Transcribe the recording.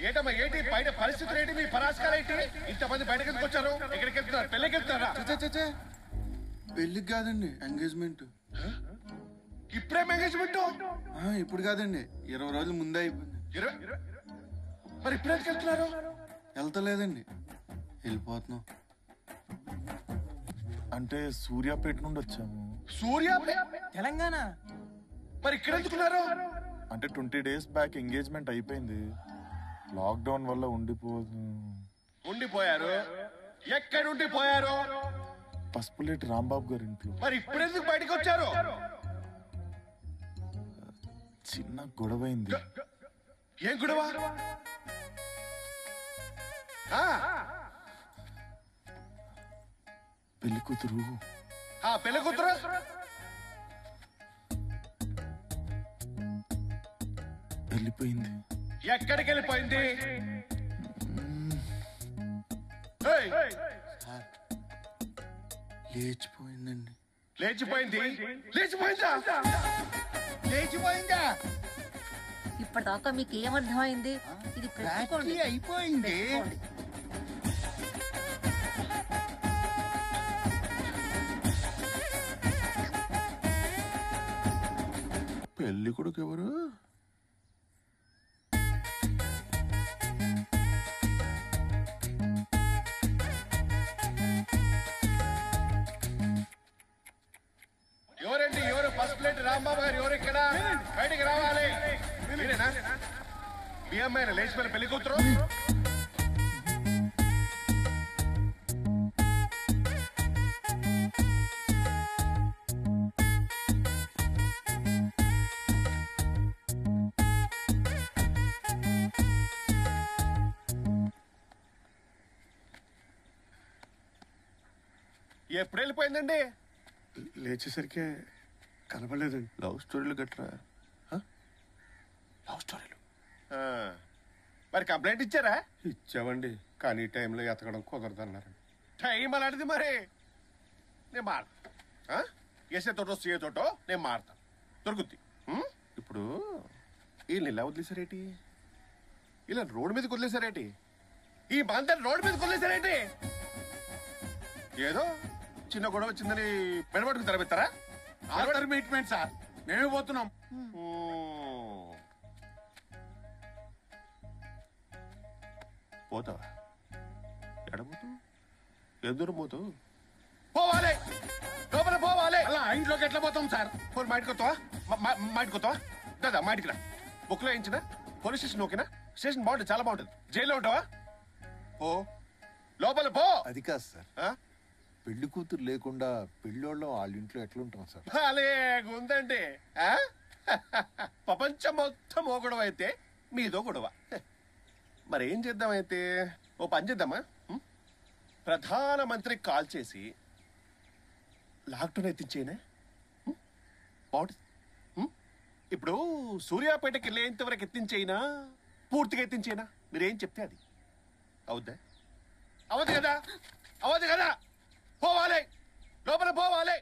ఏంటమ్మా ఏంటి బయట పరిస్థితులు ఏంటి మీ పరాస్కాలు ఏంటి ఇంతమంది బయటకు ఎందుకు వచ్చారు ఎక్కడికి వెళ్తున్నారు పెళ్ళికి వెళ్తున్నారా పెళ్ళికి కాదండి ఎంగేజ్మెంట్ ఇప్పుడేం ఎంగేజ్మెంట్ ఇప్పుడు కాదండి 20 రోజుల ముందే అయిపోయింది మరి ఇప్పుడు ఎందుకు వెళ్తున్నారు వెళ్తలేదండి వెళ్ళిపోతున్నాం అంటే సూర్యాపేట నుండి వచ్చాము సూర్యాపేట తెలంగాణ మరి ఇక్కడ ఎందుకున్నారు అంటే 20 days బ్యాక్ ఎంగేజ్మెంట్ అయిపోయింది లాక్డౌన్ వల్ల ఉండిపోయారు ఎక్కడ ఉండిపోయారు పసుపులేటి రాంబాబు గారి ఇంట్లో మరి ఇప్పుడు ఎందుకు బయటకు వచ్చారు చిన్న గొడవ అయింది ఏం గొడవ పెళ్లి కూతురు పెళ్లి కూతురు వెళ్ళిపోయింది ఎక్కడికి వెళ్ళిపోయింది లేచిపోయిందండి లేచిపోయింది లేచిపోయిందా లేచిపోయిందా ఇప్పటిదాకా మీకు ఏమర్థమైంది ఇది అయిపోయింది పెళ్లి కొడుకు ఎవరు ఎవరండి ఎవరు పసుపులేటి రాంబాబు గారు ఎవరు ఇక్కడ బయటికి రావాలి మీరేనా మీ అమ్మాయిన లేచిపోయిన పెళ్లి కూతురు ఎప్పుడు వెళ్ళిపోయిందండి లేచేసరికి కనపడలేదండి లవ్ స్టోరీలు గట్రా లవ్ స్టోరీలు మరి కంప్లైంట్ ఇచ్చారా ఇచ్చామండి కానీ ఈ టైంలో ఎతకడం కుదరదన్నారు టైం అలాంటిది మరి నేను మారుతా వేసే తోటో సీఏ తోటో నేను మారుతా దొరుకుద్ది ఇప్పుడు వీళ్ళు ఇలా వదిలేసారేటి ఇలా రోడ్డు మీదకి వదిలేసారేటి ఈ బందర్ రోడ్డు మీదకి వదిలేసారేటి ఏదో చిన్న గొడవ వచ్చిందని పెడబట్టుకు తెరబెత్తారా మీట్మెంట్ సార్ మేమే పోతున్నాం పోతావా ఎడబోతు ఎదురు పోతూ పోవాలి లోపల పోవాలి అలా ఇంట్లోకి ఎట్లా పోతాం సార్ పోనీ మాటికి వస్తావా మాటికి వస్తావా దాదా మాటికి రా బుక్లో వేయించిన పోలీస్ స్టేషన్ ఓకేనా స్టేషన్ బాగుంటుంది చాలా బాగుంటుంది జైల్లో ఉంటావా ఓ లోపల పో అది కాదు సార్ పెళ్లి కూతురు లేకుండా పెళ్ళోళ్ళం వాళ్ళ ఇంట్లో ఎట్లుంటాం సార్ ఉందండి ప్రపంచం మొత్తం ఓ గొడవ అయితే మీదో గొడవ మరి ఏం చేద్దామైతే ఓ పని చేద్దామా ప్రధానమంత్రికి కాల్ చేసి లాక్డౌన్ ఎత్తించేనా ఇప్పుడు సూర్యాపేటకి వెళ్ళేంత వరకు ఎత్తించేయినా పూర్తిగా ఎత్తించేనా మీరేం చెప్తే అది అవుద్దా అవదు కదా పోవాలి లోపల పోవాలి